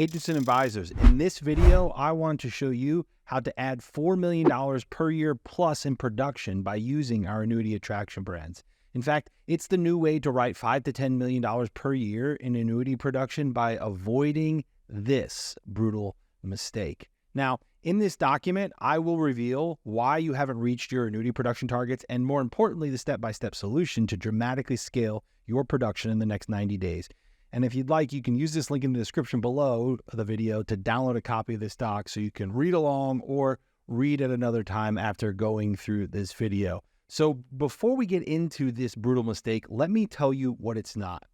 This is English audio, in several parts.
Agents and advisors, in this video, I want to show you how to add $4 million per year plus in production by using our Annuity Attraction Brands. In fact, it's the new way to write $5 to $10 million per year in annuity production by avoiding this brutal mistake. Now, in this document, I will reveal why you haven't reached your annuity production targets and, more importantly, the step-by-step solution to dramatically scale your production in the next 90 days. And if you'd like, you can use this link in the description below the video to download a copy of this doc so you can read along or read at another time after going through this video. So before we get into this brutal mistake, let me tell you what it's not.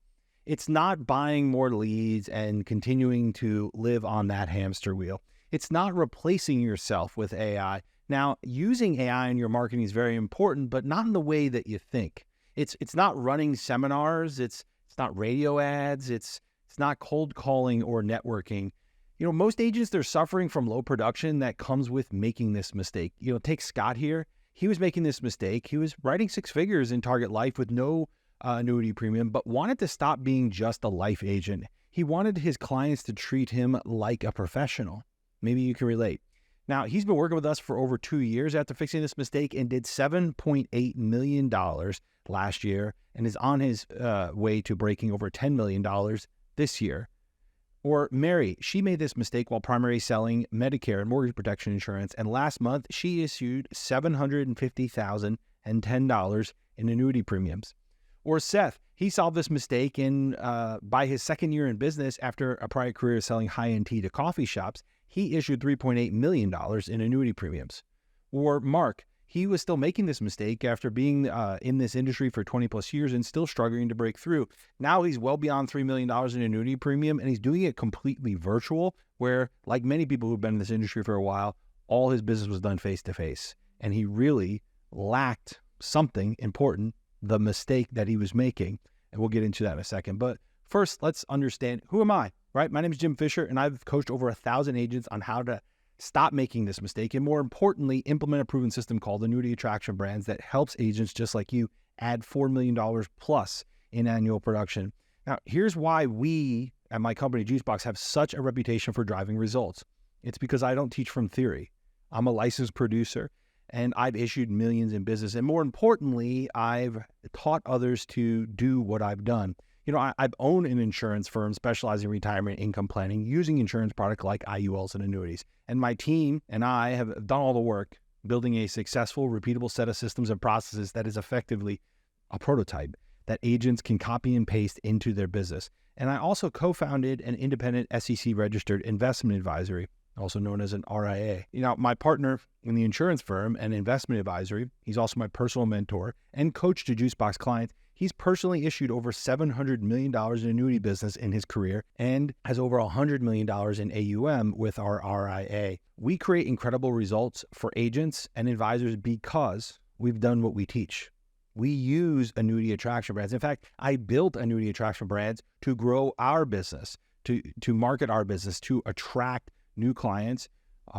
It's not buying more leads and continuing to live on that hamster wheel. It's not replacing yourself with AI. Now, using AI in your marketing is very important, but not in the way that you think. It's not running seminars. It's not radio ads. It's not cold calling or networking. You know, most agents, they're suffering from low production that comes with making this mistake. You know, take Scott here. He was making this mistake. He was writing six figures in Target Life with no annuity premium, but wanted to stop being just a life agent. He wanted his clients to treat him like a professional. Maybe you can relate. Now, he's been working with us for over 2 years after fixing this mistake and did $7.8 million last year and is on his way to breaking over $10 million this year. Or Mary, she made this mistake while primarily selling Medicare and mortgage protection insurance, and last month she issued $750,010 in annuity premiums. Or Seth, he solved this mistake by his second year in business after a prior career selling high-end tea to coffee shops. He issued $3.8 million in annuity premiums. Or Mark, he was still making this mistake after being in this industry for 20 plus years and still struggling to break through. Now he's well beyond $3 million in annuity premium, and he's doing it completely virtual, where, like many people who've been in this industry for a while, all his business was done face-to-face. And he really lacked something important, the mistake that he was making. And we'll get into that in a second. But first, let's understand, who am I, right? My name is Jim Fisher, and I've coached over 1,000 agents on how to stop making this mistake, and more importantly, implement a proven system called Annuity Attraction Brands that helps agents just like you add $4 million plus in annual production. Now, here's why we at my company, Juicebox, have such a reputation for driving results. It's because I don't teach from theory. I'm a licensed producer, and I've issued millions in business. And more importantly, I've taught others to do what I've done. You know, I've owned an insurance firm specializing in retirement income planning using insurance products like IULs and annuities. And my team and I have done all the work building a successful, repeatable set of systems and processes that is effectively a prototype that agents can copy and paste into their business. And I also co-founded an independent SEC-registered investment advisory, also known as an RIA. You know, my partner in the insurance firm and investment advisory, he's also my personal mentor and coach to Juicebox clients. He's personally issued over $700 million in annuity business in his career and has over $100 million in AUM with our RIA. We create incredible results for agents and advisors because we've done what we teach. We use Annuity Attraction Brands. In fact, I built Annuity Attraction Brands to grow our business, to market our business, to attract new clients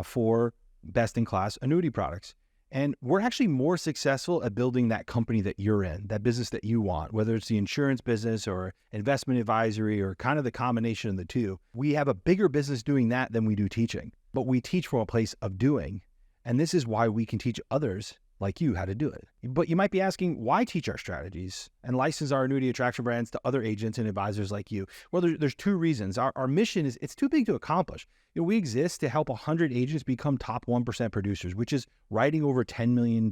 for best-in-class annuity products. And we're actually more successful at building that company that you're in, that business that you want, whether it's the insurance business or investment advisory or kind of the combination of the two. We have a bigger business doing that than we do teaching, but we teach from a place of doing. And this is why we can teach others like you how to do it. But you might be asking, why teach our strategies and license our Annuity Attraction Brands to other agents and advisors like you? Well, there's two reasons. Our mission is, it's too big to accomplish. You know, we exist to help 100 agents become top 1% producers, which is writing over $10 million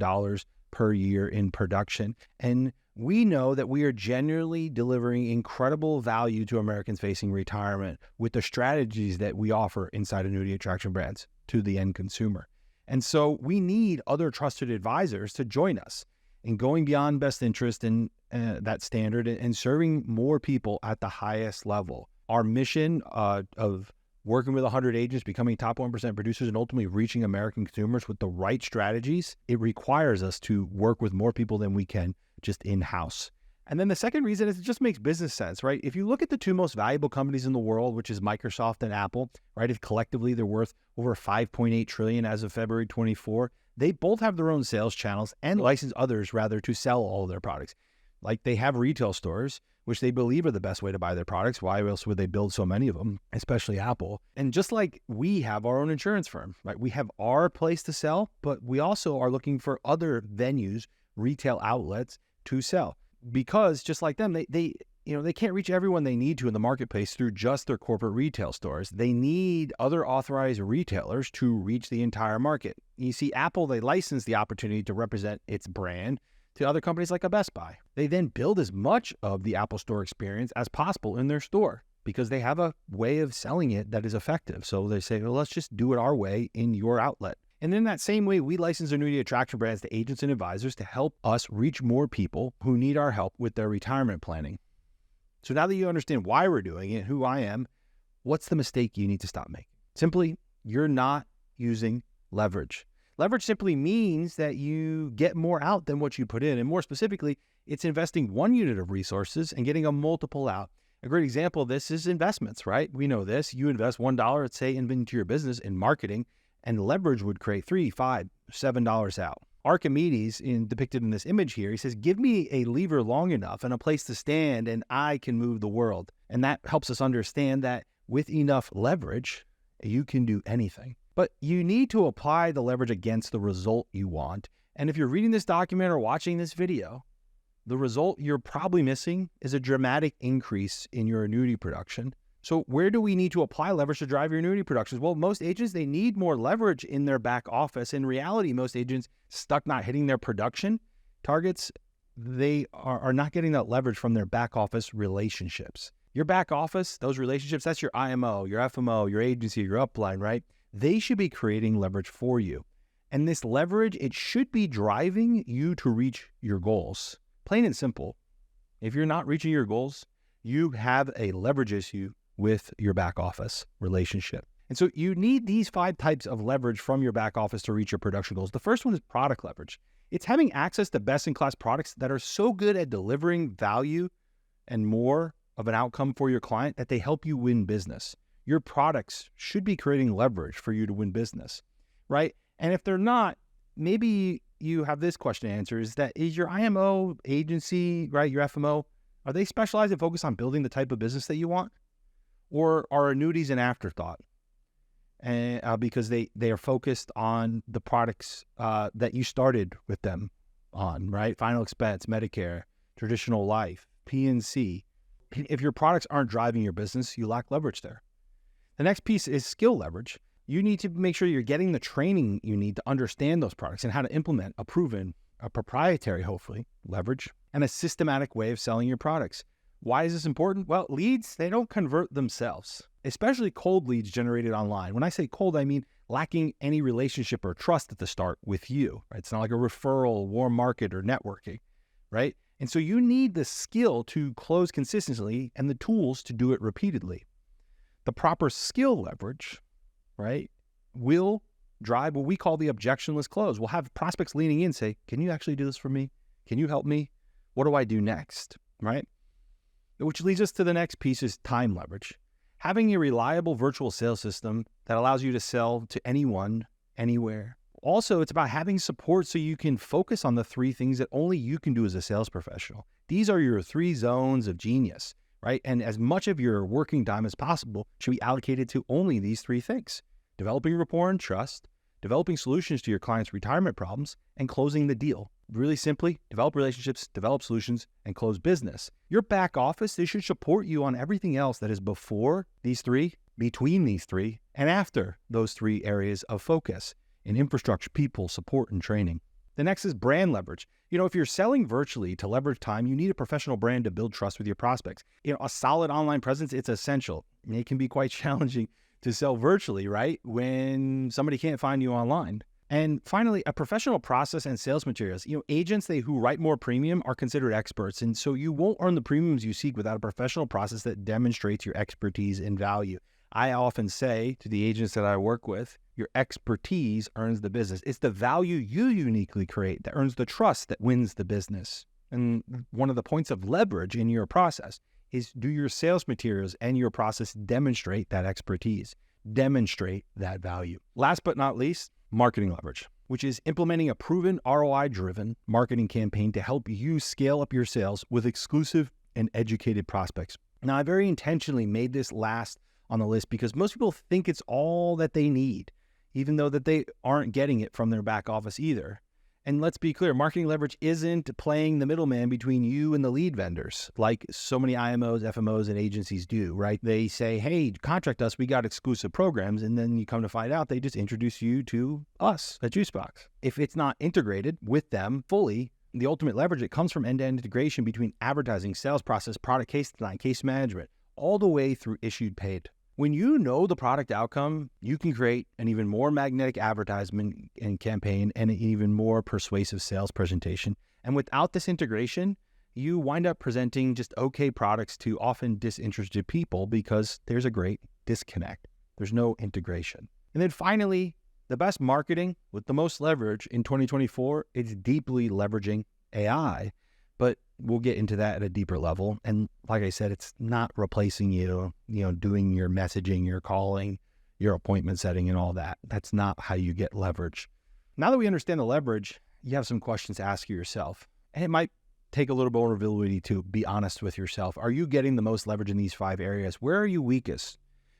per year in production. And we know that we are genuinely delivering incredible value to Americans facing retirement with the strategies that we offer inside Annuity Attraction Brands to the end consumer. And so we need other trusted advisors to join us in going beyond best interest and that standard and serving more people at the highest level. Our mission of working with 100 agents, becoming top 1% producers, and ultimately reaching American consumers with the right strategies, it requires us to work with more people than we can just in-house. And then the second reason is it just makes business sense, right? If you look at the two most valuable companies in the world, which is Microsoft and Apple, right? If collectively they're worth over $5.8 trillion as of February 24, they both have their own sales channels and license others rather to sell all of their products. Like they have retail stores which they believe are the best way to buy their products. Why else would they build so many of them, especially Apple? And just like we have our own insurance firm, right? We have our place to sell, but we also are looking for other venues, retail outlets to sell, because just like them, they can't reach everyone they need to in the marketplace through just their corporate retail stores. They need other authorized retailers to reach the entire market. You see, Apple, they license the opportunity to represent its brand to other companies like a Best Buy. They then build as much of the Apple Store experience as possible in their store because they have a way of selling it that is effective. So they say, well, let's just do it our way in your outlet. And in that same way, we license Annuity Attraction Brands to agents and advisors to help us reach more people who need our help with their retirement planning. So now that you understand why we're doing it, who I am, what's the mistake you need to stop making? Simply, you're not using leverage. Leverage simply means that you get more out than what you put in. And more specifically, it's investing one unit of resources and getting a multiple out. A great example of this is investments, right? We know this. You invest $1, let's say, into your business in marketing, and leverage would create $3, $5, $7 out. Archimedes, depicted in this image here, he says, give me a lever long enough and a place to stand and I can move the world. And that helps us understand that with enough leverage, you can do anything. But you need to apply the leverage against the result you want. And if you're reading this document or watching this video, the result you're probably missing is a dramatic increase in your annuity production. So where do we need to apply leverage to drive your annuity productions? Well, most agents, they need more leverage in their back office. In reality, most agents stuck not hitting their production targets, they are not getting that leverage from their back office relationships. Your back office, those relationships, that's your IMO, your FMO, your agency, your upline, right? They should be creating leverage for you. And this leverage, it should be driving you to reach your goals. Plain and simple. If you're not reaching your goals, you have a leverage issue with your back office relationship. And so you need these 5 types of leverage from your back office to reach your production goals. The first one is product leverage. It's having access to best-in-class products that are so good at delivering value and more of an outcome for your client that they help you win business. Your products should be creating leverage for you to win business, right? And if they're not, maybe you have this question to answer, is your IMO agency, right, your FMO, are they specialized and focused on building the type of business that you want? Or are annuities an afterthought? And because they are focused on the products that you started with them on, right? Final expense, Medicare, traditional life, PNC. If your products aren't driving your business, you lack leverage there. The next piece is skill leverage. You need to make sure you're getting the training you need to understand those products and how to implement a proven, a proprietary, hopefully, leverage, and a systematic way of selling your products. Why is this important? Well, leads, they don't convert themselves, especially cold leads generated online. When I say cold, I mean lacking any relationship or trust at the start with you, right? It's not like a referral, warm market, or networking, right? And so you need the skill to close consistently and the tools to do it repeatedly. The proper skill leverage, right, will drive what we call the objectionless close. We'll have prospects leaning in, say, can you actually do this for me? Can you help me? What do I do next, right? Which leads us to the next piece is time leverage. Having a reliable virtual sales system that allows you to sell to anyone, anywhere. Also, it's about having support so you can focus on the 3 things that only you can do as a sales professional. These are your 3 zones of genius, right? And as much of your working time as possible should be allocated to only these 3 things: developing rapport and trust, developing solutions to your clients' retirement problems, and closing the deal. Really simply, develop relationships, develop solutions, and close business. Your back office, they should support you on everything else that is before these 3, between these 3, and after those 3 areas of focus in infrastructure, people, support, and training. The next is brand leverage. If you're selling virtually to leverage time, you need a professional brand to build trust with your prospects. A solid online presence, it's essential. It can be quite challenging to sell virtually, right, when somebody can't find you online. And finally, a professional process and sales materials. Agents who write more premium are considered experts. And so you won't earn the premiums you seek without a professional process that demonstrates your expertise and value. I often say to the agents that I work with, your expertise earns the business. It's the value you uniquely create that earns the trust that wins the business. And one of the points of leverage in your process is, do your sales materials and your process demonstrate that expertise, demonstrate that value? Last but not least, marketing leverage, which is implementing a proven ROI-driven marketing campaign to help you scale up your sales with exclusive and educated prospects. Now, I very intentionally made this last on the list because most people think it's all that they need, even though that they aren't getting it from their back office either. And let's be clear, marketing leverage isn't playing the middleman between you and the lead vendors like so many IMOs, FMOs, and agencies do, right? They say, hey, contract us, we got exclusive programs. And then you come to find out they just introduce you to us at Juicebox. If it's not integrated with them fully, the ultimate leverage, it comes from end-to-end integration between advertising, sales process, product case design, case management, all the way through issued paid. When you know the product outcome, you can create an even more magnetic advertisement and campaign and an even more persuasive sales presentation. And without this integration, you wind up presenting just okay products to often disinterested people because there's a great disconnect. There's no integration. And then finally, the best marketing with the most leverage in 2024 is deeply leveraging AI. But we'll get into that at a deeper level. And like I said, it's not replacing you, doing your messaging, your calling, your appointment setting and all that. That's not how you get leverage. Now that we understand the leverage, you have some questions to ask yourself. And it might take a little vulnerability to be honest with yourself. Are you getting the most leverage in these 5 areas? Where are you weakest?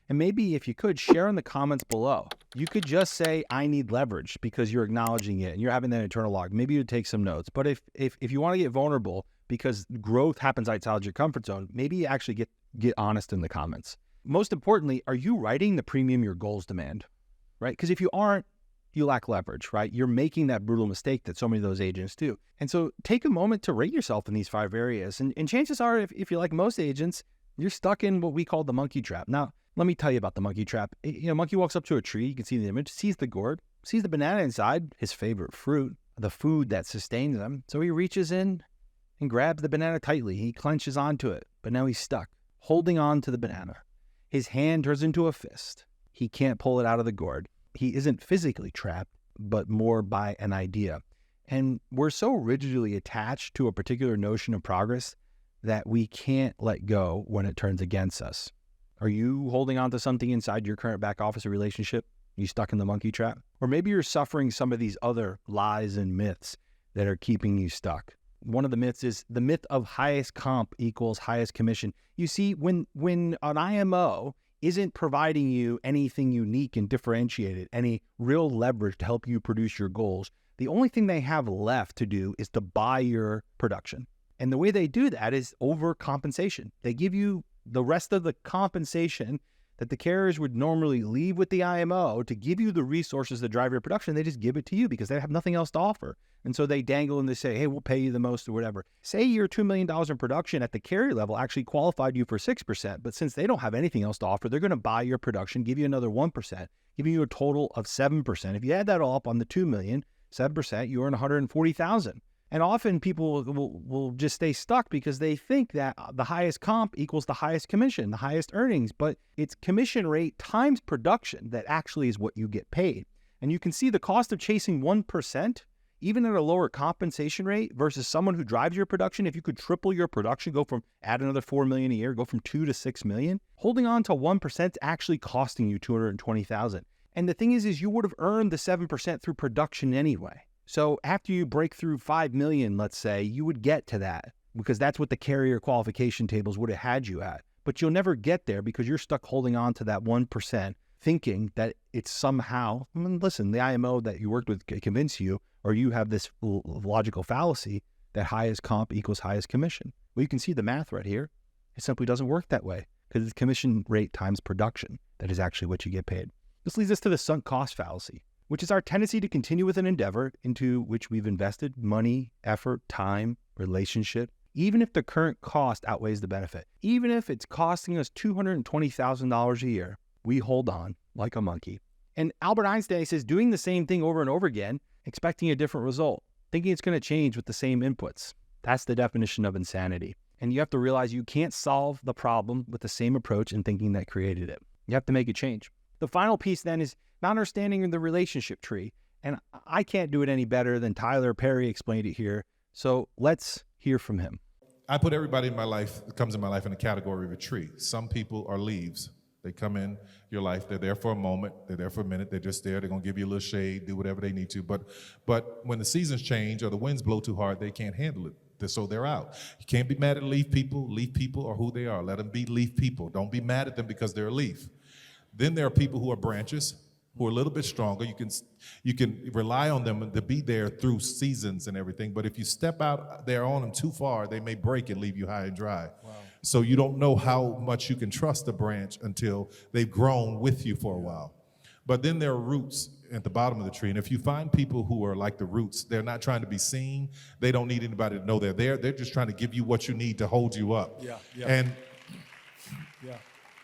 And maybe if you could share in the comments below, you could just say, I need leverage because you're acknowledging it and you're having that internal log. Maybe you take some notes. But if you want to get vulnerable because growth happens outside your comfort zone, maybe you actually get honest in the comments. Most importantly, are you writing the premium your goals demand, right? Because if you aren't, you lack leverage, right? You're making that brutal mistake that so many of those agents do. And so take a moment to rate yourself in these 5 areas. And chances are, if you're like most agents, you're stuck in what we call the monkey trap. Now, let me tell you about the monkey trap. Monkey walks up to a tree, you can see the image, sees the gourd, sees the banana inside, his favorite fruit, the food that sustains him. So he reaches in and grabs the banana tightly. He clenches onto it, but now he's stuck, holding on to the banana. His hand turns into a fist. He can't pull it out of the gourd. He isn't physically trapped, but more by an idea. And we're so rigidly attached to a particular notion of progress that we can't let go when it turns against us. Are you holding on to something inside your current back office relationship? Are you stuck in the monkey trap? Or maybe you're suffering some of these other lies and myths that are keeping you stuck. One of the myths is the myth of highest comp equals highest commission. You see, when an IMO isn't providing you anything unique and differentiated, any real leverage to help you produce your goals, the only thing they have left to do is to buy your production. And the way they do that is overcompensation. They give you the rest of the compensation that the carriers would normally leave with the IMO to give you the resources to drive your production. They just give it to you because they have nothing else to offer. And so they dangle and they say, hey, we'll pay you the most or whatever. Say your $2 million in production at the carrier level actually qualified you for 6%, but since they don't have anything else to offer, they're going to buy your production, give you another 1%, giving you a total of 7%. If you add that all up on the $2 million, 7%, you earn $140,000. And often people will just stay stuck because they think that the highest comp equals the highest commission, the highest earnings, but it's commission rate times production that actually is what you get paid. And you can see the cost of chasing 1%, even at a lower compensation rate versus someone who drives your production. If you could triple your production, add another $4 million a year, go from 2 to 6 million, holding on to 1% is actually costing you $220,000. And the thing is you would have earned the 7% through production anyway. So after you break through 5 million, let's say, you would get to that because that's what the carrier qualification tables would have had you at. But you'll never get there because you're stuck holding on to that 1%, thinking that it's somehow, listen, the IMO that you worked with convince you, or you have this logical fallacy that highest comp equals highest commission. Well, you can see the math right here. It simply doesn't work that way because it's commission rate times production that is actually what you get paid. This leads us to the sunk cost fallacy, which is our tendency to continue with an endeavor into which we've invested money, effort, time, relationship, even if the current cost outweighs the benefit. Even if it's costing us $220,000 a year, we hold on like a monkey. And Albert Einstein says doing the same thing over and over again, expecting a different result, thinking it's going to change with the same inputs. That's the definition of insanity. And you have to realize you can't solve the problem with the same approach and thinking that created it. You have to make a change. The final piece then is not understanding the relationship tree. And I can't do it any better than Tyler Perry explained it here. So let's hear from him. I put everybody in my life that comes in my life in the category of a tree. Some people are leaves. They come in your life. They're there for a moment. They're there for a minute. They're just there. They're going to give you a little shade, do whatever they need to. But when the seasons change or the winds blow too hard, they can't handle it. So they're out. You can't be mad at leaf people. Leaf people are who they are. Let them be leaf people. Don't be mad at them because they're a leaf. Then there are people who are branches, who are a little bit stronger. You can rely on them to be there through seasons and everything. But if you step out there on them too far, they may break and leave you high and dry. Wow. So you don't know how much you can trust a branch until they've grown with you for a while. But then there are roots at the bottom of the tree. And if you find people who are like the roots, they're not trying to be seen. They don't need anybody to know they're there. They're just trying to give you what you need to hold you up.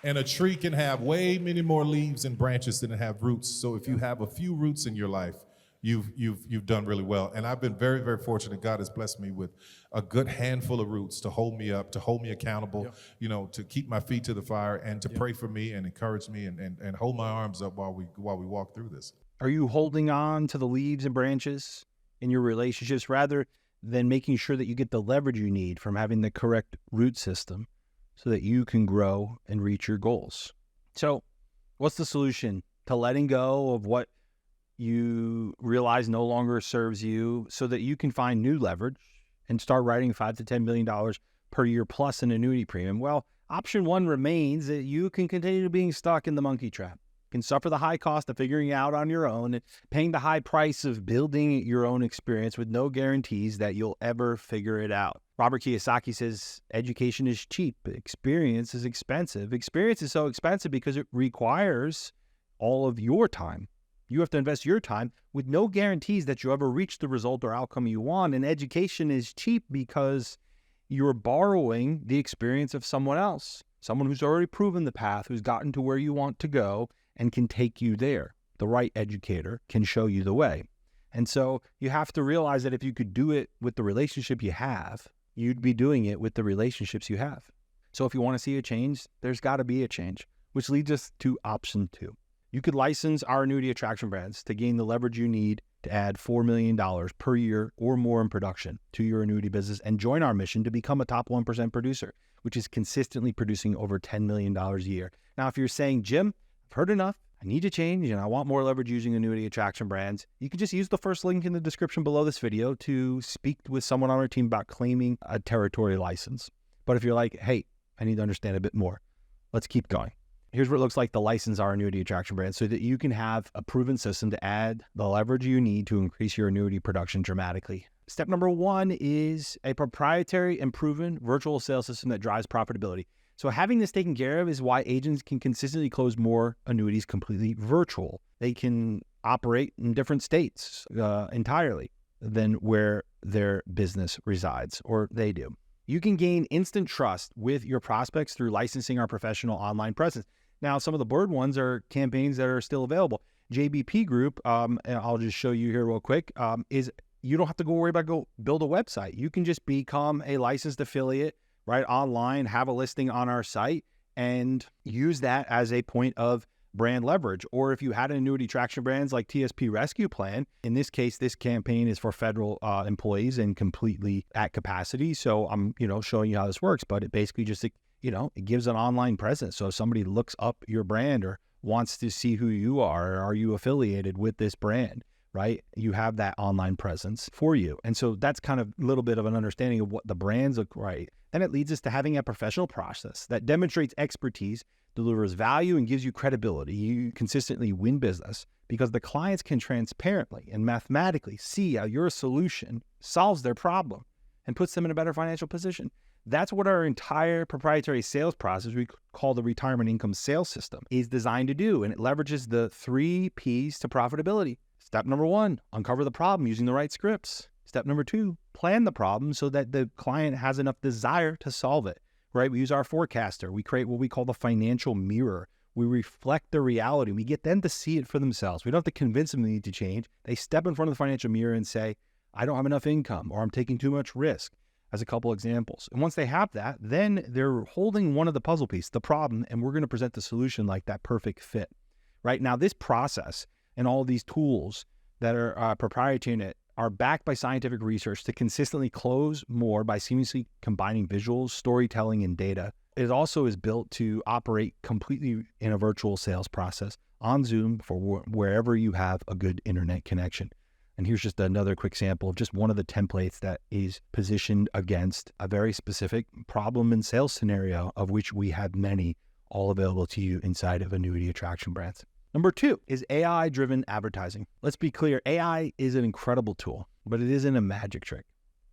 And a tree can have way many more leaves and branches than it have roots. So if you have a few roots in your life, you've done really well. And I've been very, very fortunate. God has blessed me with a good handful of roots to hold me up, to hold me accountable, to keep my feet to the fire and to pray for me and encourage me and hold my arms up while we walk through this. Are you holding on to the leaves and branches in your relationships rather than making sure that you get the leverage you need from having the correct root system so that you can grow and reach your goals? So what's the solution to letting go of what you realize no longer serves you so that you can find new leverage and start writing $5 to $10 million per year plus an annuity premium? Well, option one remains that you can continue being stuck in the monkey trap. You can suffer the high cost of figuring it out on your own and paying the high price of building your own experience with no guarantees that you'll ever figure it out. Robert Kiyosaki says, education is cheap, experience is expensive. Experience is so expensive because it requires all of your time. You have to invest your time with no guarantees that you'll ever reach the result or outcome you want. And education is cheap because you're borrowing the experience of someone else, someone who's already proven the path, who's gotten to where you want to go and can take you there. The right educator can show you the way. And so you have to realize that if you could do it with the relationship you have, you'd be doing it with the relationships you have. So if you want to see a change, there's got to be a change, which leads us to option two. You could license our Annuity Attraction Brands to gain the leverage you need to add $4 million per year or more in production to your annuity business and join our mission to become a top 1% producer, which is consistently producing over $10 million a year. Now, if you're saying, Jim, I've heard enough, I need to change, and I want more leverage using Annuity Attraction Brands, you can just use the first link in the description below this video to speak with someone on our team about claiming a territory license. But if you're like, hey, I need to understand a bit more, let's keep going. Here's what it looks like to license our Annuity Attraction Brand so that you can have a proven system to add the leverage you need to increase your annuity production dramatically. Step number one is a proprietary and proven virtual sales system that drives profitability. So having this taken care of is why agents can consistently close more annuities completely virtual. They can operate in different states entirely than where their business resides, or they do. You can gain instant trust with your prospects through licensing our professional online presence. Now, some of the bird ones are campaigns that are still available. JBP Group, and I'll just show you here real quick, is you don't have to worry about build a website. You can just become a licensed affiliate, right, online, have a listing on our site, and use that as a point of brand leverage. Or if you had an Annuity Attraction Brands like TSP Rescue Plan, in this case, this campaign is for federal employees and completely at capacity. So I'm, showing you how this works, but it basically just, it gives an online presence. So if somebody looks up your brand or wants to see who you are you affiliated with this brand, right? You have that online presence for you. And so that's kind of a little bit of an understanding of what the brands look like. Then it leads us to having a professional process that demonstrates expertise, delivers value, and gives you credibility. You consistently win business because the clients can transparently and mathematically see how your solution solves their problem and puts them in a better financial position. That's what our entire proprietary sales process, we call the retirement income sales system, is designed to do. And it leverages the 3 P's to profitability. Step number 1, uncover the problem using the right scripts. Step number 2, plan the problem so that the client has enough desire to solve it, right? We use our forecaster. We create what we call the financial mirror. We reflect the reality. We get them to see it for themselves. We don't have to convince them they need to change. They step in front of the financial mirror and say, I don't have enough income, or I'm taking too much risk, as a couple examples. And once they have that, then they're holding one of the puzzle pieces, the problem, and we're going to present the solution like that perfect fit. Right now, this process and all these tools that are proprietary in it are backed by scientific research to consistently close more by seamlessly combining visuals, storytelling, and data. It also is built to operate completely in a virtual sales process on Zoom for wherever you have a good internet connection. And here's just another quick sample of just one of the templates that is positioned against a very specific problem and sales scenario, of which we have many, all available to you inside of Annuity Attraction Brands. Number 2 is AI-driven advertising. Let's be clear, AI is an incredible tool, but it isn't a magic trick.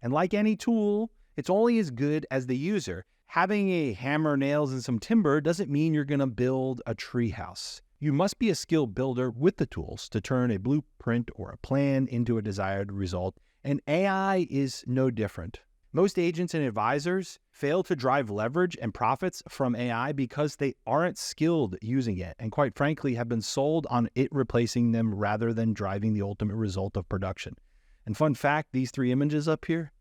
And like any tool, it's only as good as the user. Having a hammer, nails, and some timber doesn't mean you're going to build a treehouse. You must be a skilled builder with the tools to turn a blueprint or a plan into a desired result, and AI is no different. Most agents and advisors fail to drive leverage and profits from AI because they aren't skilled using it, and quite frankly have been sold on it replacing them rather than driving the ultimate result of production. And fun fact, these 3 images up here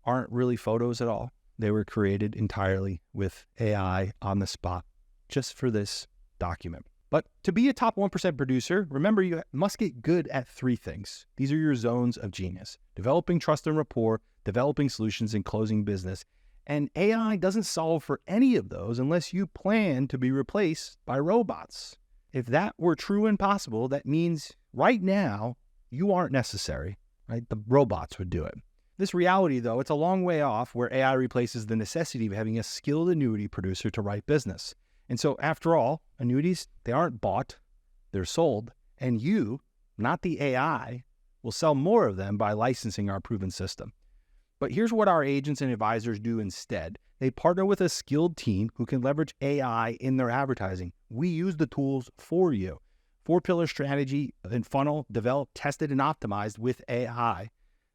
aren't really photos at all. They were created entirely with AI on the spot just for this document. But to be a top 1% producer, remember you must get good at 3 things. These are your zones of genius: developing trust and rapport, developing solutions, and closing business. And AI doesn't solve for any of those unless you plan to be replaced by robots. If that were true and possible, that means right now you aren't necessary, right? The robots would do it. This reality, though, it's a long way off where AI replaces the necessity of having a skilled annuity producer to write business. And so after all, annuities, they aren't bought, they're sold, and you, not the AI, will sell more of them by licensing our proven system. But here's what our agents and advisors do instead. They partner with a skilled team who can leverage AI in their advertising. We use the tools for you. 4-pillar strategy and funnel developed, tested, and optimized with AI.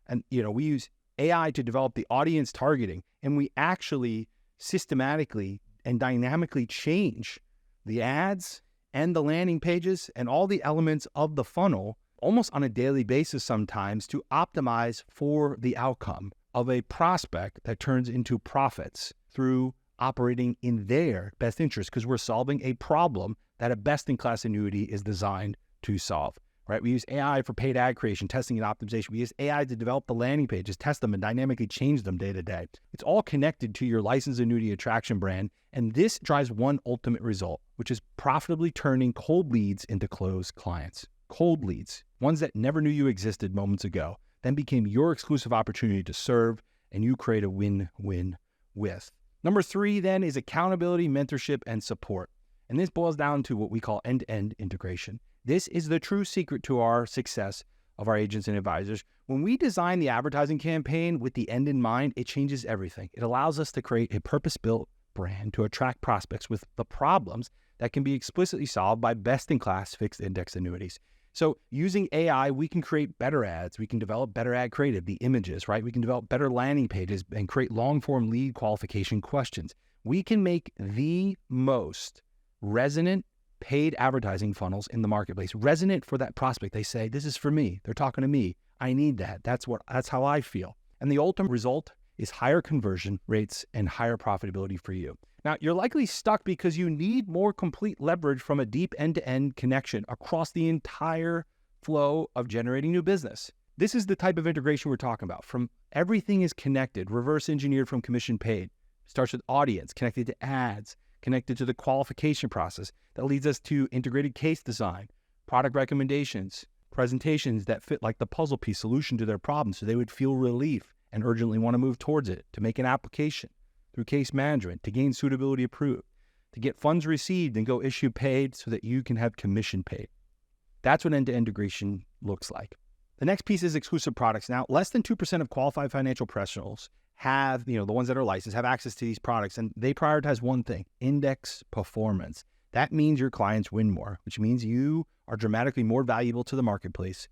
And we use AI to develop the audience targeting, and we actually systematically and dynamically change the ads and the landing pages and all the elements of the funnel almost on a daily basis sometimes to optimize for the outcome of a prospect that turns into profits through operating in their best interest, because we're solving a problem that a best-in-class annuity is designed to solve. Right? We use AI for paid ad creation, testing, and optimization. We use AI to develop the landing pages, test them, and dynamically change them day to day. It's all connected to your licensed annuity attraction brand, and this drives one ultimate result, which is profitably turning cold leads into closed clients. Cold leads, ones that never knew you existed moments ago, then became your exclusive opportunity to serve, and you create a win-win with. Number 3 then is accountability, mentorship, and support. And this boils down to what we call end-to-end integration. This is the true secret to our success of our agents and advisors. When we design the advertising campaign with the end in mind, it changes everything. It allows us to create a purpose-built brand to attract prospects with the problems that can be explicitly solved by best-in-class fixed index annuities. So using AI, we can create better ads. We can develop better ad creative, the images, right? We can develop better landing pages and create long-form lead qualification questions. We can make the most resonant paid advertising funnels in the marketplace, resonant for that prospect. They say, this is for me. They're talking to me. I need that. That's how I feel. And the ultimate result is higher conversion rates and higher profitability for you. Now, you're likely stuck because you need more complete leverage from a deep end-to-end connection across the entire flow of generating new business. This is the type of integration we're talking about. From everything is connected, reverse engineered from commission paid. Starts with audience, connected to ads, connected to the qualification process that leads us to integrated case design, product recommendations, presentations that fit like the puzzle piece solution to their problem so they would feel relief and urgently want to move towards it, to make an application through case management, to gain suitability approved, to get funds received and go issue paid so that you can have commission paid. That's what end-to-end integration looks like. The next piece is exclusive products. Now, less than 2% of qualified financial professionals have, the ones that are licensed, have access to these products, and they prioritize one thing: index performance. That means your clients win more, which means you are dramatically more valuable to the marketplace,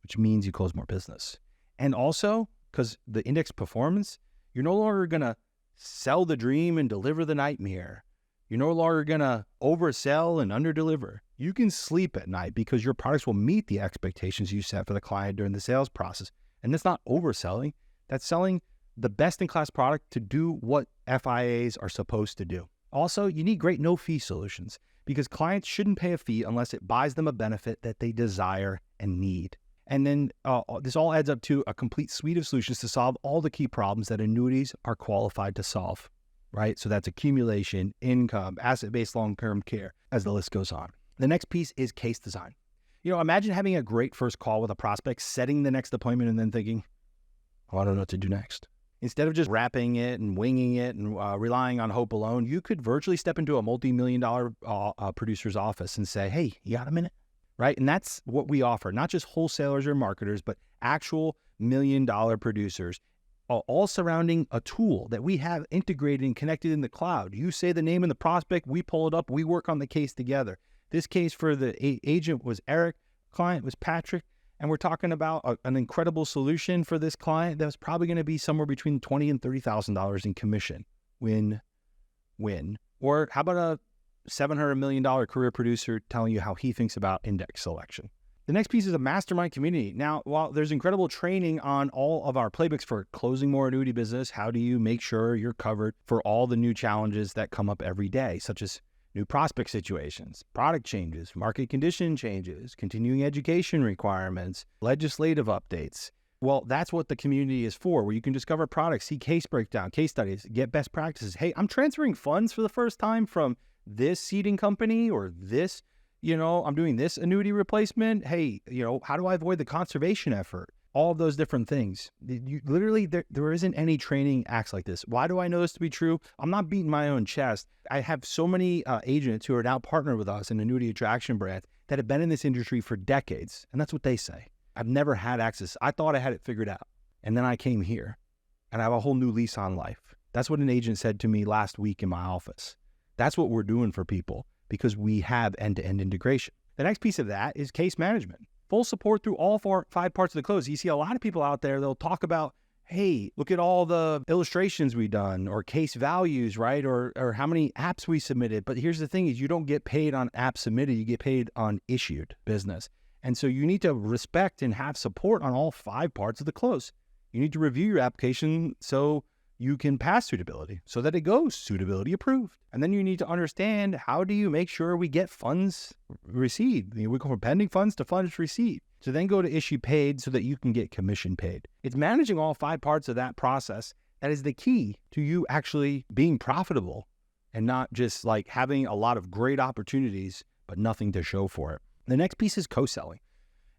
which means you close more business. And also, because the index performance, you're no longer going to sell the dream and deliver the nightmare. You're no longer going to oversell and underdeliver. You can sleep at night because your products will meet the expectations you set for the client during the sales process. And that's not overselling. That's selling the best-in-class product to do what FIAs are supposed to do. Also, you need great no-fee solutions because clients shouldn't pay a fee unless it buys them a benefit that they desire and need. And then this all adds up to a complete suite of solutions to solve all the key problems that annuities are qualified to solve, right? So that's accumulation, income, asset-based long-term care, as the list goes on. The next piece is case design. Imagine having a great first call with a prospect, setting the next appointment, and then thinking, oh, I don't know what to do next. Instead of just wrapping it and winging it and relying on hope alone, you could virtually step into a multi-million-dollar producer's office and say, hey, you got a minute? Right? And that's what we offer, not just wholesalers or marketers, but actual million-dollar producers, all surrounding a tool that we have integrated and connected in the cloud. You say the name of the prospect, we pull it up, we work on the case together. This case for the agent was Eric, client was Patrick, and we're talking about an incredible solution for this client that's probably going to be somewhere between $20,000 and $30,000 in commission. Win. Or how about a $700 million career producer telling you how he thinks about index selection? The next piece is a mastermind community. Now, while there's incredible training on all of our playbooks for closing more annuity business, how do you make sure you're covered for all the new challenges that come up every day, such as new prospect situations, product changes, market condition changes, continuing education requirements, legislative updates. Well, that's what the community is for, where you can discover products, see case breakdown, case studies, get best practices. Hey, I'm transferring funds for the first time from this seeding company or this, I'm doing this annuity replacement. Hey, how do I avoid the conservation effort? All of those different things. There isn't any training acts like this. Why do I know this to be true? I'm not beating my own chest. I have so many agents who are now partnered with us in Annuity Attraction Brands that have been in this industry for decades. And that's what they say. I've never had access. I thought I had it figured out. And then I came here and I have a whole new lease on life. That's what an agent said to me last week in my office. That's what we're doing for people because we have end-to-end integration. The next piece of that is case management. Full support through all 5 parts of the close. You see a lot of people out there, they'll talk about, hey, look at all the illustrations we've done or case values, right? Or how many apps we submitted. But here's the thing is you don't get paid on apps submitted, you get paid on issued business. And so you need to respect and have support on all 5 parts of the close. You need to review your application so you can pass suitability so that it goes suitability approved. And then you need to understand how do you make sure we get funds received. We go from pending funds to funds received. So then go to issue paid so that you can get commission paid. It's managing all 5 parts of that process that is the key to you actually being profitable and not just like having a lot of great opportunities, but nothing to show for it. The next piece is co-selling.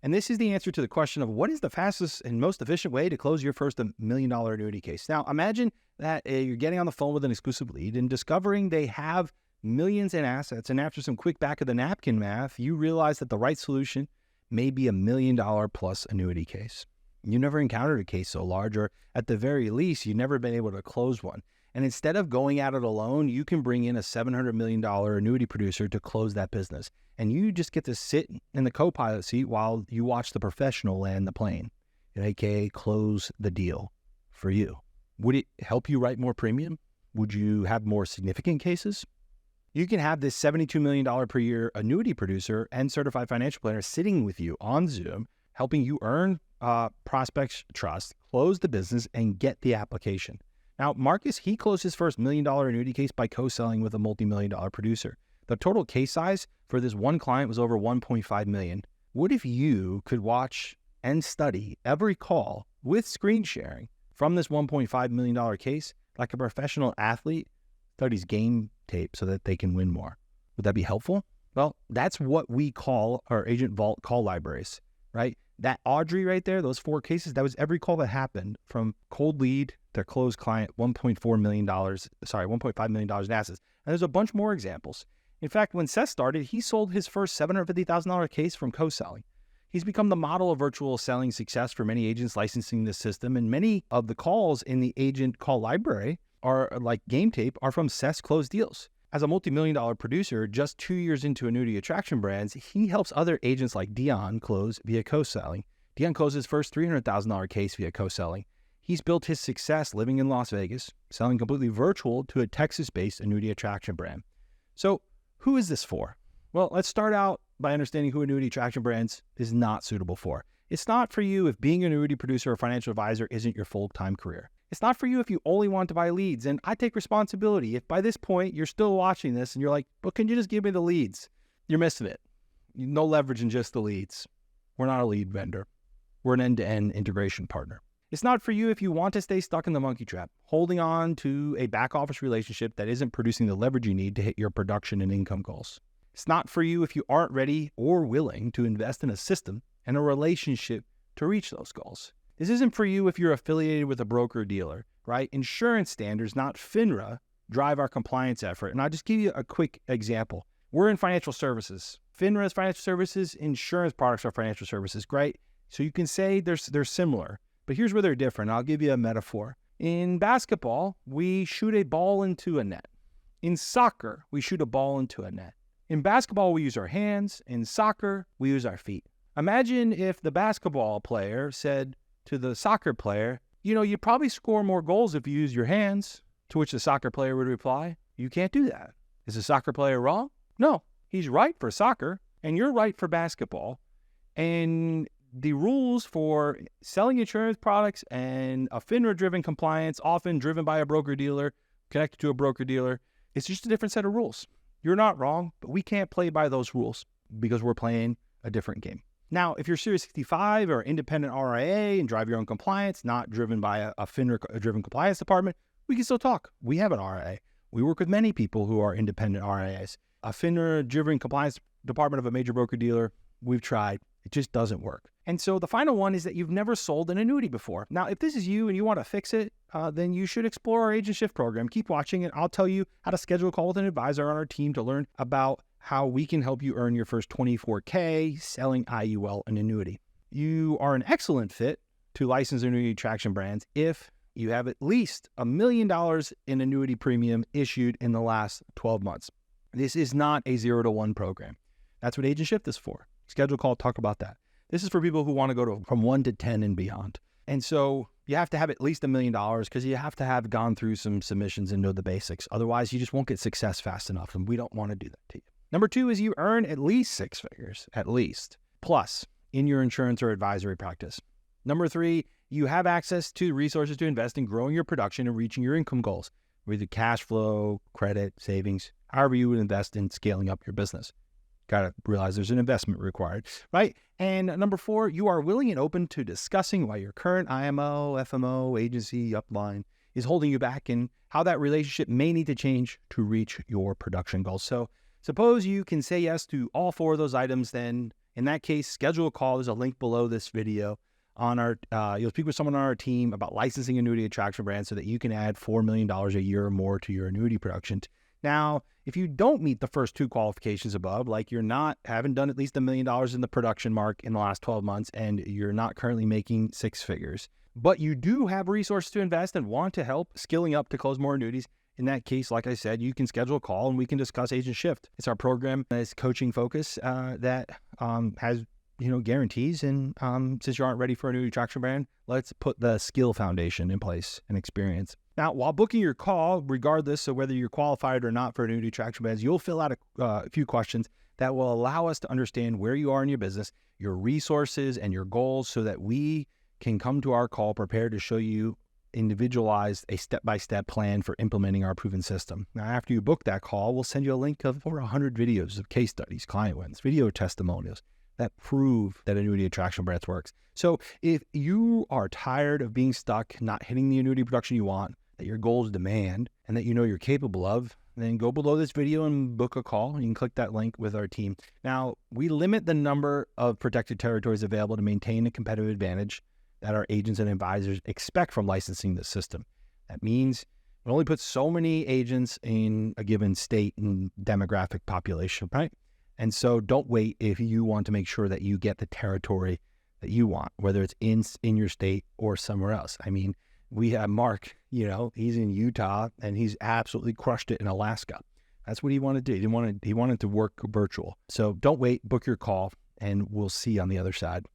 And this is the answer to the question of what is the fastest and most efficient way to close your first $1 million annuity case. Now, imagine that you're getting on the phone with an exclusive lead and discovering they have millions in assets. And after some quick back of the napkin math, you realize that the right solution may be $1 million plus annuity case. You never encountered a case so large, or at the very least, you've never been able to close one. And instead of going at it alone, you can bring in a $700 million annuity producer to close that business. And you just get to sit in the co-pilot seat while you watch the professional land the plane, aka close the deal for you. Would it help you write more premium? Would you have more significant cases? You can have this $72 million per year annuity producer and certified financial planner sitting with you on Zoom, helping you earn prospects' trust, close the business, and get the application. Now, Marcus, he closed his first $1 million annuity case by co-selling with a multi-million-dollar producer. The total case size for this one client was over $1.5 million. What if you could watch and study every call with screen sharing from this $1.5 million case like a professional athlete studies game tape so that they can win more? Would that be helpful? Well, that's what we call our Agent Vault call libraries, right? That Audrey right there, those 4 cases, that was every call that happened from cold lead to closed client, $1.5 million in assets. And there's a bunch more examples. In fact, when Seth started, he sold his first $750,000 case from co-selling. He's become the model of virtual selling success for many agents licensing this system, and many of the calls in the agent call library are like game tape are from Seth's closed deals. As a multi-million-dollar producer, just 2 years into Annuity Attraction Brands, he helps other agents like Dion close via co-selling. Dion closed his first $300,000 case via co-selling. He's built his success living in Las Vegas, selling completely virtual to a Texas-based Annuity Attraction brand. So, who is this for? Well, let's start out by understanding who Annuity Attraction Brands is not suitable for. It's not for you if being an annuity producer or financial advisor isn't your full-time career. It's not for you if you only want to buy leads. And I take responsibility. If by this point you're still watching this and you're like, but can you just give me the leads? You're missing it. No leverage in just the leads. We're not a lead vendor. We're an end-to-end integration partner. It's not for you if you want to stay stuck in the monkey trap, holding on to a back office relationship that isn't producing the leverage you need to hit your production and income goals. It's not for you if you aren't ready or willing to invest in a system and a relationship to reach those goals. This isn't for you if you're affiliated with a broker dealer, right? Insurance standards, not FINRA, drive our compliance effort. And I'll just give you a quick example. We're in financial services. FINRA is financial services. Insurance products are financial services. Great. So you can say they're similar, but here's where they're different. I'll give you a metaphor. In basketball, we shoot a ball into a net. In soccer, we shoot a ball into a net. In basketball, we use our hands. In soccer, we use our feet. Imagine if the basketball player said to the soccer player, you probably score more goals if you use your hands, to which the soccer player would reply, you can't do that. Is the soccer player wrong? No, he's right for soccer, and you're right for basketball. And the rules for selling insurance products and a FINRA-driven compliance, often driven by a broker-dealer, connected to a broker-dealer, it's just a different set of rules. You're not wrong, but we can't play by those rules because we're playing a different game. Now, if you're Series 65 or independent RIA and drive your own compliance, not driven by a FINRA-driven compliance department, we can still talk. We have an RIA. We work with many people who are independent RIAs. A FINRA-driven compliance department of a major broker-dealer, we've tried. It just doesn't work. And so the final one is that you've never sold an annuity before. Now, if this is you and you want to fix it, then you should explore our Agent Shift program. Keep watching and I'll tell you how to schedule a call with an advisor on our team to learn about how we can help you earn your first $24K selling IUL and annuity. You are an excellent fit to license Annuity Attraction Brands if you have at least $1 million in annuity premium issued in the last 12 months. This is not a 0-to-1 program. That's what Agent Shift is for. Schedule a call, talk about that. This is for people who want to go from 1 to 10 and beyond. And so you have to have at least $1 million because you have to have gone through some submissions and know the basics. Otherwise, you just won't get success fast enough, and we don't want to do that to you. Number 2 is you earn at least 6 figures, at least, plus in your insurance or advisory practice. Number 3, you have access to resources to invest in growing your production and reaching your income goals, whether cash flow, credit, savings, however you would invest in scaling up your business. Got to realize there's an investment required, right? And number 4, you are willing and open to discussing why your current IMO, FMO, agency, upline is holding you back and how that relationship may need to change to reach your production goals. So suppose you can say yes to all 4 of those items, then in that case, schedule a call. There's a link below this video. You'll speak with someone on our team about licensing Annuity Attraction Brands so that you can add $4 million a year or more to your annuity production. Now, if you don't meet the first 2 qualifications above, like haven't done at least $1 million in the production mark in the last 12 months, and you're not currently making 6 figures, but you do have resources to invest and want to help skilling up to close more annuities, in that case, like I said, you can schedule a call and we can discuss Agent Shift. It's our program that is coaching focus that has guarantees. And since you aren't ready for a Annuity Attraction Brand, let's put the skill foundation in place and experience. Now, while booking your call, regardless of whether you're qualified or not for Annuity Attraction Brands, you'll fill out a few questions that will allow us to understand where you are in your business, your resources, and your goals so that we can come to our call prepared to show you individualized a step-by-step plan for implementing our proven system. Now, after you book that call, we'll send you a link of over 100 videos of case studies, client wins, video testimonials that prove that Annuity Attraction Brands works. So if you are tired of being stuck, not hitting the annuity production you want, that your goals demand, and that you know you're capable of, then go below this video and book a call. You can click that link with our team. Now, we limit the number of protected territories available to maintain a competitive advantage that our agents and advisors expect from licensing the system. That means we only put so many agents in a given state and demographic population, right? And so don't wait if you want to make sure that you get the territory that you want, whether it's in your state or somewhere else. I mean, we have Mark, he's in Utah and he's absolutely crushed it in Alaska. That's what he wanted to do. He wanted to work virtual. So don't wait, book your call, and we'll see you on the other side.